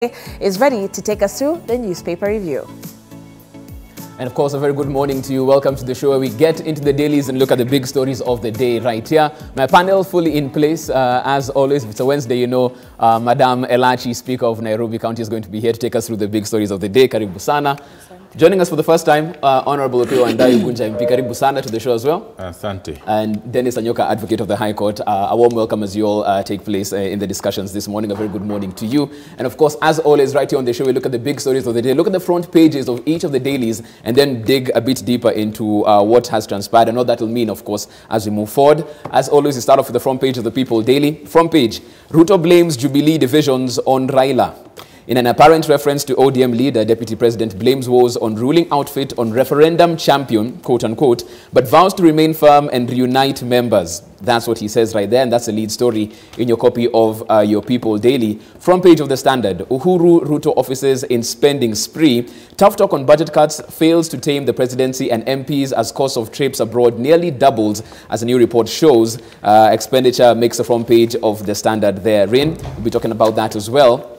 is ready to take us through the newspaper review. And of course, a very good morning to you. Welcome to the show where we get into the dailies and look at the big stories of the day right here. My panel fully in place. As always, if it's a Wednesday, you know, Madam Elachi, Speaker of Nairobi County, is going to be here to take us through the big stories of the day. Karibu sana. Joining us for the first time, Honorable Opiyo Wandayi Gunja MP. Karibu sana to the show as well. Asante. And Dennis Anyoka, Advocate of the High Court. A warm welcome as you all take place in the discussions this morning. A very good morning to you. And of course, as always, right here on the show, we look at the big stories of the day. Look at the front pages of each of the dailies and then dig a bit deeper into what has transpired and what that will mean, of course, as we move forward. As always, we start off with the front page of the People Daily. Front page, Ruto blames Jubilee divisions on Raila. In an apparent reference to ODM leader, Deputy President blames woes on ruling outfit on referendum champion, quote-unquote, but vows to remain firm and reunite members. That's what he says right there, and that's the lead story in your copy of your People Daily. Front page of The Standard, Uhuru Ruto offices in spending spree. Tough talk on budget cuts fails to tame the presidency and MPs as cost of trips abroad nearly doubles, as a new report shows. Expenditure makes the front page of The Standard therein. We'll be talking about that as well.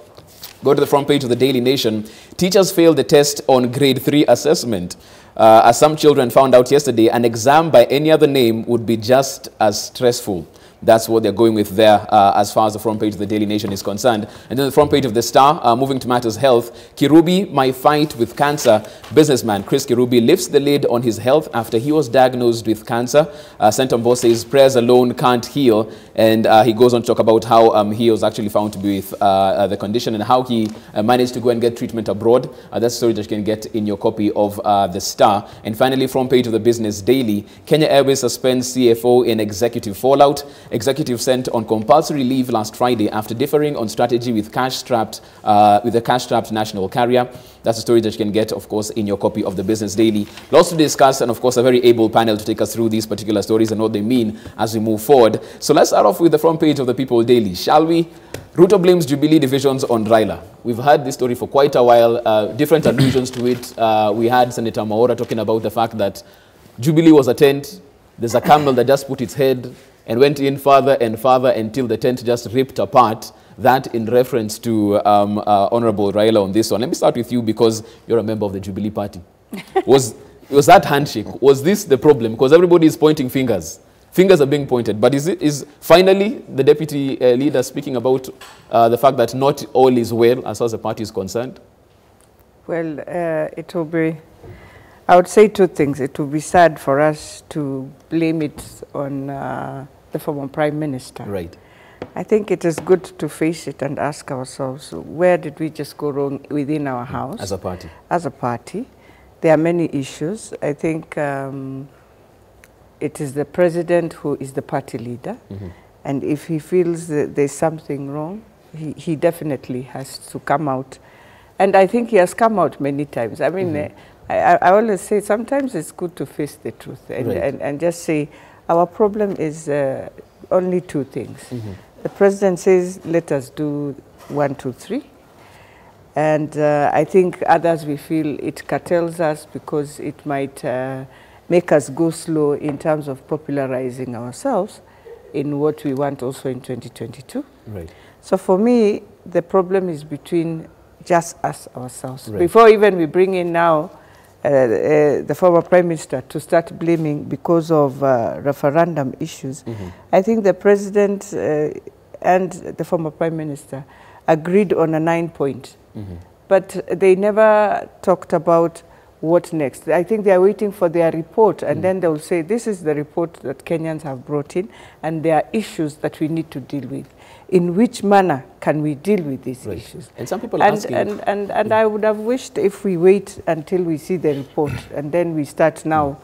Go to the front page of the Daily Nation. Teachers failed the test on grade 3 assessment. As some children found out yesterday, an exam by any other name would be just as stressful. That's what they're going with there as far as the front page of the Daily Nation is concerned. And then the front page of The Star, moving to matters health. Kirubi, my fight with cancer. Businessman Chris Kirubi lifts the lid on his health after he was diagnosed with cancer. Sentombo says prayers alone can't heal. And he goes on to talk about how he was actually found to be with the condition and how he managed to go and get treatment abroad. That's a story that you can get in your copy of The Star. And finally, front page of the Business Daily. Kenya Airways suspends CFO in executive fallout. Executive sent on compulsory leave last Friday after differing on strategy with the cash-strapped national carrier. That's a story that you can get, of course, in your copy of the Business Daily. Lots to discuss, and of course, a very able panel to take us through these particular stories and what they mean as we move forward. So let's start off with the front page of the People Daily, shall we? Ruto blames Jubilee divisions on Raila. We've heard this story for quite a while, different allusions to it. We had Senator Maora talking about the fact that Jubilee was a tent. There's a camel that just put its head and went in further and further until the tent just ripped apart. That in reference to Honorable Raila on this one. Let me start with you because you're a member of the Jubilee Party. Was that handshake? Was this the problem? Because everybody is pointing fingers. Fingers are being pointed. But is finally the deputy leader speaking about the fact that not all is well as far as the party is concerned? Well, it will be... I would say two things. It would be sad for us to blame it on the former Prime Minister. Right. I think it is good to face it and ask ourselves, where did we just go wrong within our house? As a party. As a party. There are many issues. I think it is the president who is the party leader. Mm-hmm. And if he feels that there's something wrong, he definitely has to come out. And I think he has come out many times. I mean, mm-hmm. I always say sometimes it's good to face the truth and, right. and just say our problem is only two things. Mm-hmm. The president says, let us do 1, 2, 3. And I think others, we feel it curtails us because it might make us go slow in terms of popularizing ourselves in what we want also in 2022. Right. So for me, the problem is between just us ourselves. Right. Before even we bring in now the former Prime Minister to start blaming because of referendum issues, mm-hmm. I think the President and the former Prime Minister agreed on a 9-point. Mm-hmm. But they never talked about what next. I think they are waiting for their report, and then they will say, this is the report that Kenyans have brought in, and there are issues that we need to deal with. In which manner can we deal with these right. issues? And some people are asking... And I would have wished if we wait until we see the report, and then we start now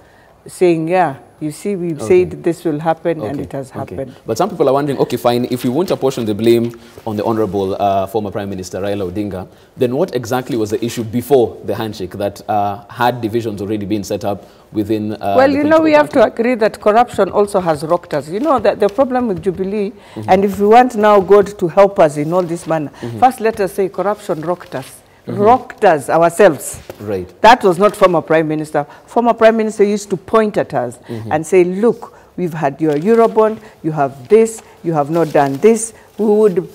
saying, yeah, you see, we've said this will happen, and it has happened. But some people are wondering, okay, fine, if we won't apportion the blame on the Honorable former Prime Minister Raila Odinga, then what exactly was the issue before the handshake that had divisions already been set up within well, you know, we have to agree that corruption also has rocked us. You know, that the problem with Jubilee, mm-hmm. and if we want now God to help us in all this manner, mm-hmm. first let us say corruption rocked us. Mm-hmm. Rocked us ourselves. Right. That was not former Prime Minister. Former Prime Minister used to point at us mm-hmm. and say, look, we've had your Eurobond, you have this, you have not done this. We would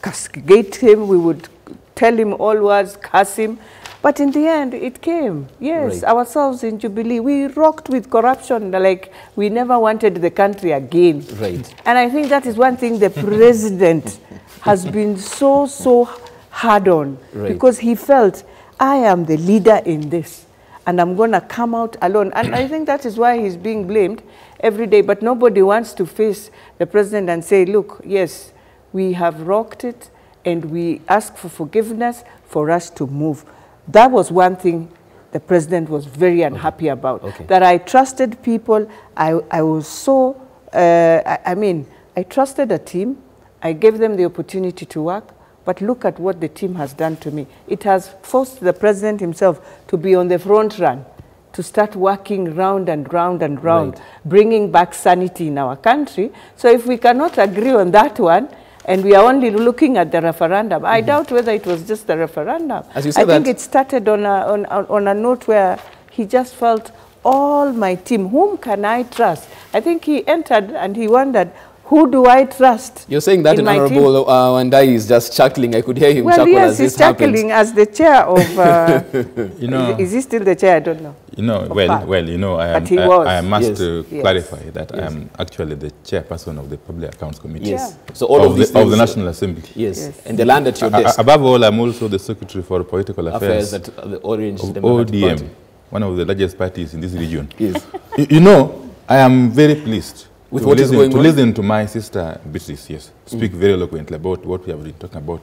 castigate him, we would tell him all words, curse him. But in the end, it came. Yes, ourselves in Jubilee, we rocked with corruption like we never wanted the country again. Right. And I think that is one thing the president has been so hard on, because he felt, I am the leader in this, and I'm going to come out alone. And I think that is why he's being blamed every day. But nobody wants to face the president and say, look, yes, we have rocked it, and we ask for forgiveness for us to move. That was one thing the president was very unhappy about, that I trusted people. I was so, I mean, I trusted a team. I gave them the opportunity to work. But look at what the team has done to me. It has forced the president himself to be on the front run, to start working round and round and round, bringing back sanity in our country. So if we cannot agree on that one, and we are only looking at the referendum, I doubt whether it was just the referendum. As you say, I think it started on a note where he just felt, all my team, whom can I trust? I think he entered and he wondered, who do I trust? You're saying that in Honorable Wandai is just chuckling. I could hear him chuckle as this happened. Well, yes, he's chuckling as the chair of, you know, is he still the chair? I don't know. You know, well, you know, I must clarify that I am actually the chairperson of the Public Accounts Committee. Yes. So all of the National Assembly. Yes. And the land at your desk. Above all, I'm also the Secretary for Political Affairs at the Orange of Democratic ODM, Party. one of the largest parties in this region. Yes. You know, I am very pleased with what is going on? To listen to my sister Beatrice, speak very eloquently about what we have been talking about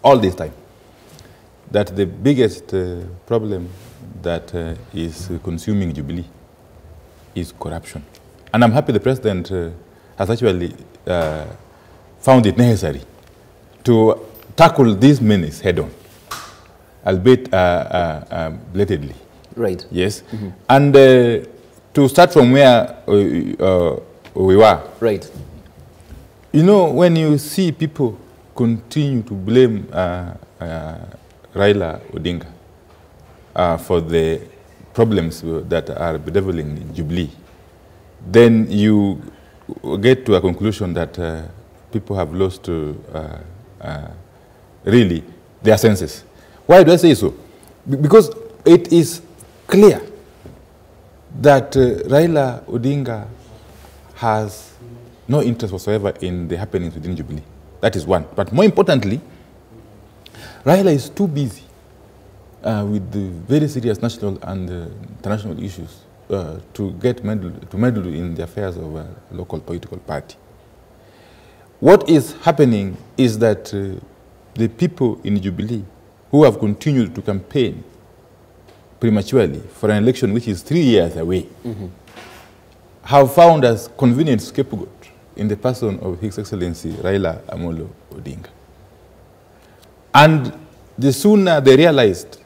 all this time. That the biggest problem that is consuming Jubilee is corruption. And I'm happy the president has actually found it necessary to tackle this menace head on, albeit belatedly. Right. Yes. And to start from where we were. Right. You know, when you see people continue to blame Raila Odinga for the problems that are bedeviling in Jubilee, then you get to a conclusion that people have lost really their senses. Why do I say so? Because it is clear that Raila Odinga has no interest whatsoever in the happenings within Jubilee. That is one. But more importantly, Raila is too busy with the very serious national and international issues to meddle in the affairs of a local political party. What is happening is that the people in Jubilee who have continued to campaign prematurely for an election which is 3 years away have found a convenient scapegoat in the person of His Excellency Raila Amolo Odinga. And the sooner they realized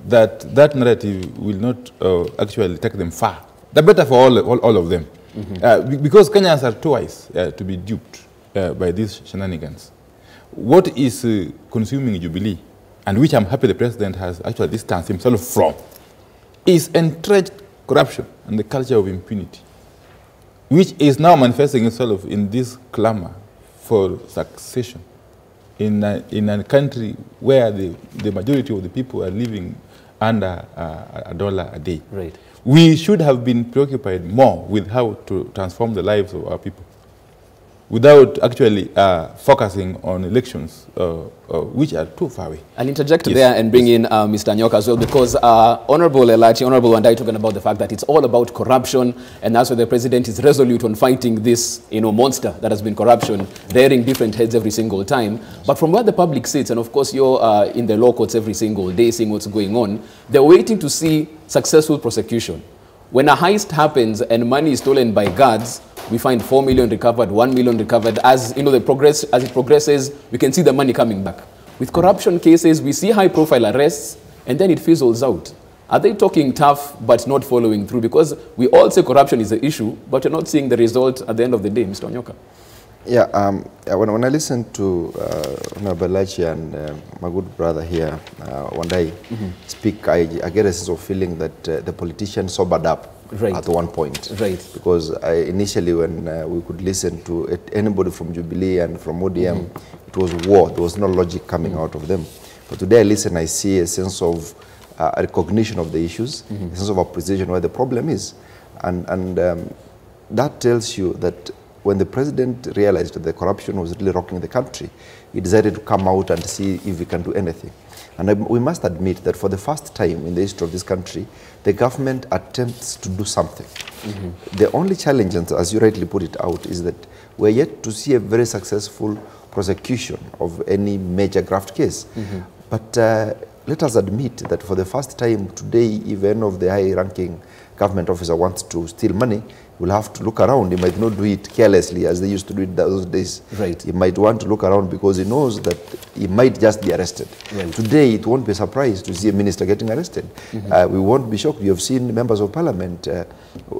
that that narrative will not actually take them far, the better for all of them. Because Kenyans are too wise to be duped by these shenanigans. What is consuming Jubilee, and which I'm happy the president has actually distanced himself from, is entrenched corruption and the culture of impunity, which is now manifesting itself in this clamor for succession in a country where the majority of the people are living under $1 a day. Right. We should have been preoccupied more with how to transform the lives of our people without actually focusing on elections which are too far away. I'll interject there and bring in Mr. Nyoka as well, because Honorable Elachi, Honorable Wandai talking about the fact that it's all about corruption, and that's why the president is resolute on fighting this, monster that has been corruption, rearing different heads every single time. But from where the public sits, and of course you're in the law courts every single day seeing what's going on, they're waiting to see successful prosecution. When a heist happens and money is stolen by guards, we find 4 million recovered, 1 million recovered. As it progresses, we can see the money coming back. With corruption cases, we see high-profile arrests, and then it fizzles out. Are they talking tough but not following through? Because we all say corruption is an issue, but we're not seeing the result at the end of the day, Mr. Nyoka. Yeah, when I listen to Honorable Elachi and my good brother here, Wandai, speak, I get a sense of feeling that the politicians sobered up at one point. Right. Because initially when we could listen to anybody from Jubilee and from ODM, it was war. There was no logic coming out of them. But today I listen, I see a sense of recognition of the issues, a sense of appreciation where the problem is. And that tells you that when the president realized that the corruption was really rocking the country, he decided to come out and see if he can do anything. And we must admit that for the first time in the history of this country, the government attempts to do something. The only challenge, as you rightly put it out, is that we're yet to see a very successful prosecution of any major graft case. But let us admit that for the first time today, if any of the high-ranking government officer wants to steal money, will have to look around. He might not do it carelessly as they used to do it those days. Right. He might want to look around because he knows that he might just be arrested. Right. Today, it won't be a surprise to see a minister getting arrested. We won't be shocked. We have seen members of parliament,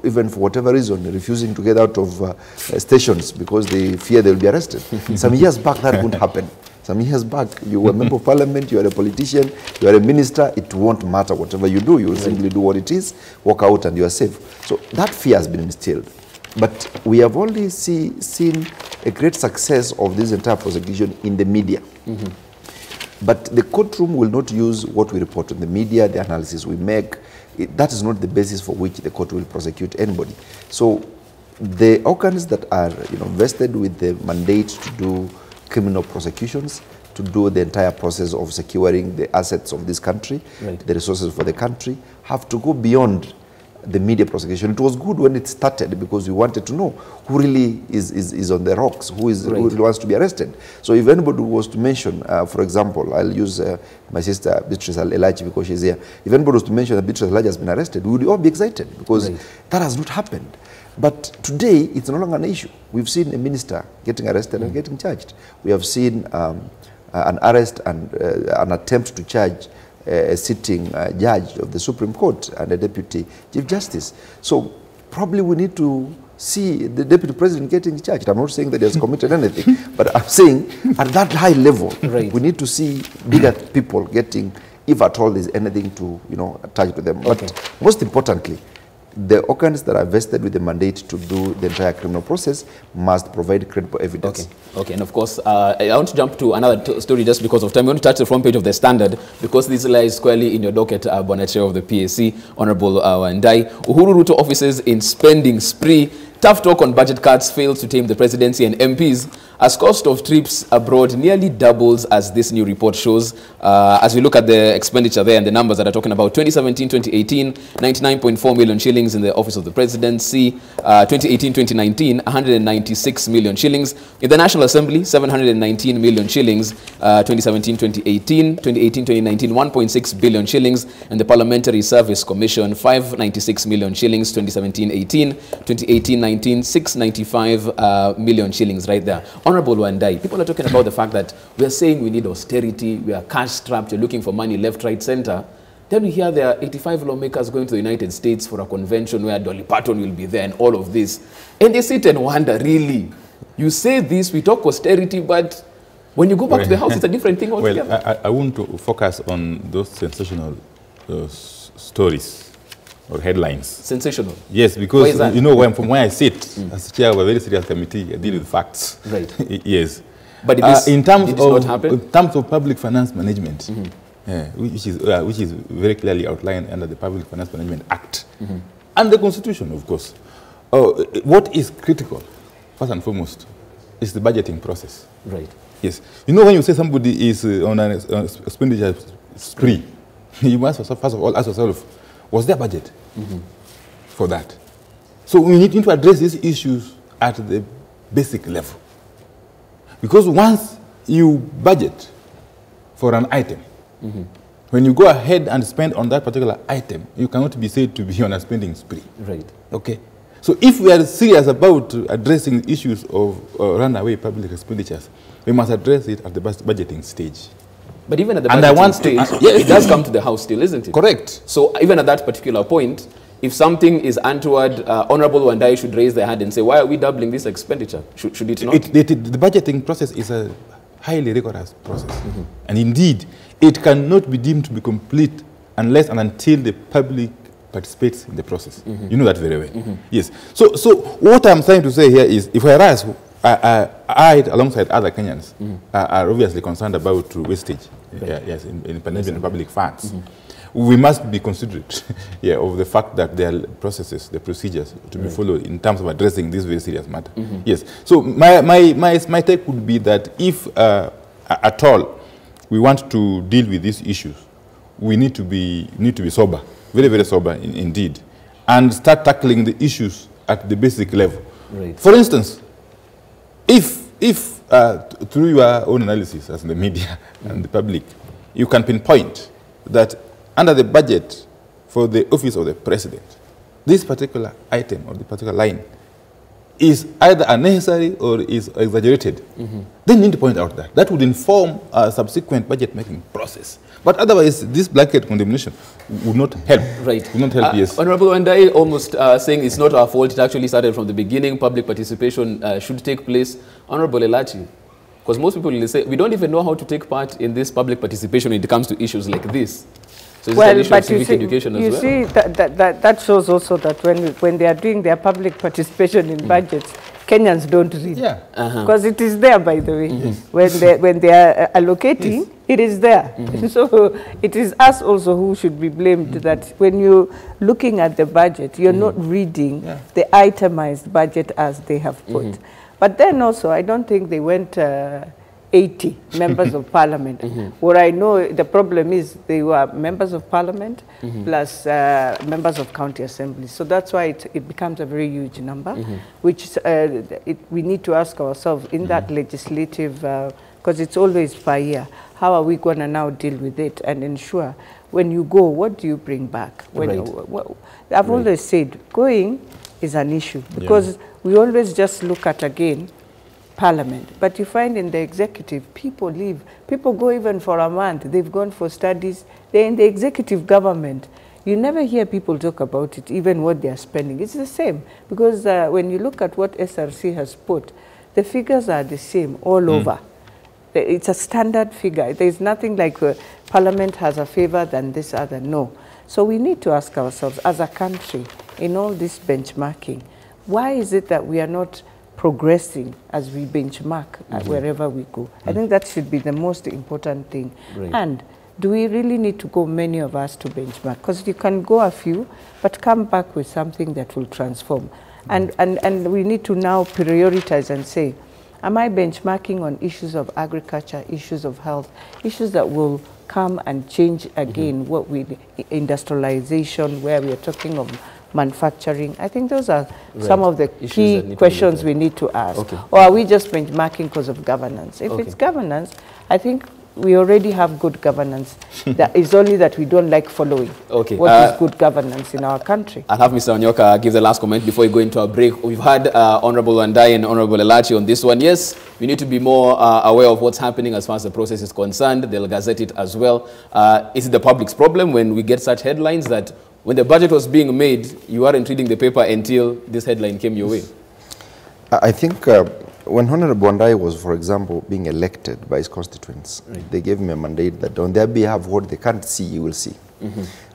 even for whatever reason, refusing to get out of stations because they fear they'll be arrested. Some years back, that wouldn't happen. Some years back, you were a member of parliament, you are a politician, you are a minister, it won't matter whatever you do. You will simply do what it is, walk out and you are safe. So that fear has been instilled. But we have only seen a great success of this entire prosecution in the media. But the courtroom will not use what we report in the media, the analysis we make. That is not the basis for which the court will prosecute anybody. So the organs that are vested with the mandate to do criminal prosecutions, to do the entire process of securing the assets of this country, the resources for the country, have to go beyond the media prosecution. It was good when it started because we wanted to know who really is on the rocks, who really wants to be arrested. So if anybody was to mention, for example, I'll use my sister Beatrice Elachi because she's here. If anybody was to mention that Beatrice Elachi has been arrested, we would all be excited because that has not happened. But today, it's no longer an issue. We've seen a minister getting arrested and getting charged. We have seen an arrest and an attempt to charge a sitting judge of the Supreme Court and a deputy chief justice. So probably we need to see the deputy president getting charged. I'm not saying that he has committed anything, but I'm saying at that high level, we need to see bigger people getting, if at all there's anything to attach to them. But most importantly, the organs that are vested with the mandate to do the entire criminal process must provide credible evidence. Okay, and of course, I want to jump to another story just because of time. We want to touch the front page of the Standard because this lies squarely in your docket, Chair of the PAC, Honorable Wandai. Uhuru Ruto offices in spending spree. Tough talk on budget cuts fails to tame the presidency and MPs as cost of trips abroad nearly doubles, as this new report shows. As we look at the expenditure there and the numbers that are talking about 2017-2018, 99.4 million shillings in the office of the presidency. 2018-2019, 196 million shillings. In the National Assembly, 719 million shillings. 2017-2018, 2018-2019, 1.6 billion shillings. And the Parliamentary Service Commission, 596 million shillings. 2017-18, 2018-19, 695 million shillings right there. Honorable Wandai, people are talking about the fact that we are saying we need austerity, we are cash strapped, you're looking for money left, right, center. Then we hear there are 85 lawmakers going to the United States for a convention where Dolly Parton will be there and all of this. And they sit and wonder, really, you say this, we talk austerity, but when you go back to the House, it's a different thing altogether. Well, I want to focus on those sensational stories or headlines. Sensational? Yes, because, from where I sit, as chair of a very serious committee, I deal with facts. Right. Yes. But in terms of public finance management, which is very clearly outlined under the Public Finance Management Act, and the Constitution, of course, what is critical, first and foremost, is the budgeting process. Right. Yes. When you say somebody is on an expenditure spree, you must first of all ask yourself, was there budget for that? So we need to address these issues at the basic level. Because once you budget for an item, when you go ahead and spend on that particular item, you cannot be said to be on a spending spree. Right. Okay. So if we are serious about addressing issues of runaway public expenditures, we must address it at the budgeting stage. But even at the budgeting stage, it does come to the House still, isn't it? Correct. So even at that particular point, if something is untoward, Honorable Wandai should raise their hand and say, why are we doubling this expenditure? Should it not? The budgeting process is a highly rigorous process. And indeed, it cannot be deemed to be complete unless and until the public participates in the process. You know that very well. Yes. So what I'm trying to say here is, if I ask, I, alongside other Kenyans, are obviously concerned about wastage yes, in public funds. We must be considerate of the fact that there are processes, the procedures to be followed in terms of addressing this very serious matter. Yes. So my take would be that if at all we want to deal with these issues, we need to be sober, very, very sober indeed, and start tackling the issues at the basic level. Right. For instance, if through your own analysis as the media and the public, you can pinpoint that under the budget for the office of the president, this particular item or the particular line is either unnecessary or is exaggerated, then you need to point out that. That would inform a subsequent budget-making process. But otherwise, this blanket condemnation would not help. Right. Would not help, yes. Honorable Wandai almost saying it's not our fault, it actually started from the beginning, public participation should take place. Honorable Elachi, because most people will say, we don't even know how to take part in this public participation when it comes to issues like this. So it's an issue of civic education as well. You see, that shows also that when they are doing their public participation in budgets, Kenyans don't read. Yeah. Because it is there, by the way. When they are allocating, it is there. So it is us also who should be blamed that when you're looking at the budget, you're not reading the itemized budget as they have put. But then also, I don't think they went 80 members of parliament. What I know, the problem is they were members of parliament plus members of county assemblies. So that's why it becomes a very huge number, which we need to ask ourselves in that legislative, because it's always per year, how are we going to now deal with it and ensure when you go, what do you bring back? When, I've always said going is an issue because we always just look at, again, Parliament. But you find in the executive, people leave. People go even for a month. They've gone for studies. They're in the executive government. You never hear people talk about it, even what they are spending. It's the same. Because when you look at what SRC has put, the figures are the same all over. It's a standard figure. There's nothing like Parliament has a favor than this other. No. So we need to ask ourselves, as a country, in all this benchmarking, why is it that we are not progressing as we benchmark wherever we go? I think that should be the most important thing. And do we really need to go, many of us, to benchmark? Because you can go a few, but come back with something that will transform. And we need to now prioritize and say, am I benchmarking on issues of agriculture, issues of health, issues that will come and change again what we, industrialization, where we are talking of manufacturing? I think those are some of the key questions we need to ask. Or are we just benchmarking because of governance? If it's governance, I think we already have good governance. That is only that we don't like following what is good governance in our country. I'll have Mr. Onyoka give the last comment before we go into a break. We've had Honorable Wandai and Honorable Elachi on this one. Yes, we need to be more aware of what's happening as far as the process is concerned. They'll gazette it as well. Is it the public's problem when we get such headlines that when the budget was being made, you weren't reading the paper until this headline came your way? I think when Honorable Wandai was, for example, being elected by his constituents, they gave him a mandate that on their behalf, what they can't see, you will see.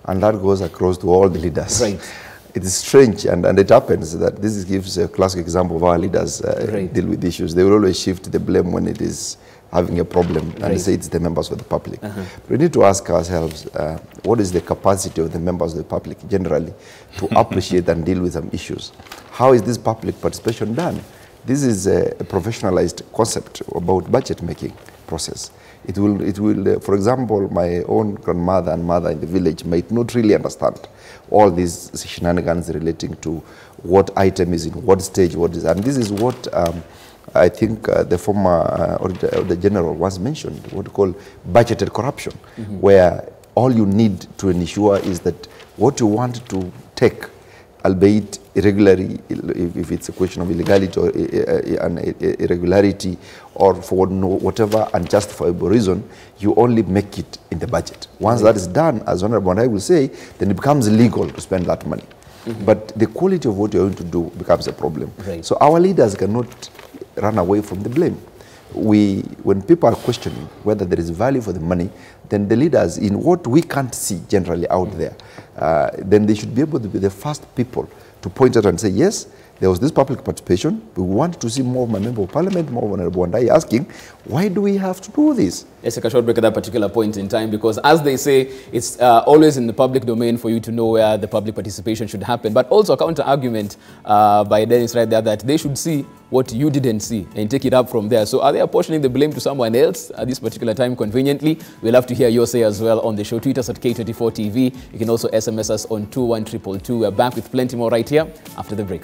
And that goes across to all the leaders. It is strange, and it happens that this gives a classic example of how leaders deal with issues. They will always shift the blame when it is having a problem and say it's the members of the public. But we need to ask ourselves, what is the capacity of the members of the public generally to appreciate and deal with some issues? How is this public participation done? This is a professionalized concept about budget making process. It will, for example, my own grandmother and mother in the village might not really understand all these shenanigans relating to what item is in what stage, what is, and this is what I think the former Auditor General once mentioned, what we call budgeted corruption, where all you need to ensure is that what you want to take, albeit irregularly, if it's a question of illegality or irregularity or for whatever unjustifiable reason, you only make it in the budget. Once that is done, as Honorable Wandai will say, then it becomes legal to spend that money. But the quality of what you're going to do becomes a problem. So our leaders cannot run away from the blame. When people are questioning whether there is value for the money, then the leaders, in what we can't see generally out there, then they should be able to be the first people to point out and say, yes, there was this public participation. We want to see more of my member of parliament, more of Honorable Wandai asking, why do we have to do this? Let's take a short break at that particular point in time, because as they say, it's always in the public domain for you to know where the public participation should happen. But also a counter-argument by Dennis right there that they should see what you didn't see and take it up from there. So are they apportioning the blame to someone else at this particular time conveniently? We'll have to hear your say as well on the show. Tweet us at K24 TV. You can also SMS us on 21222. We're back with plenty more right here after the break.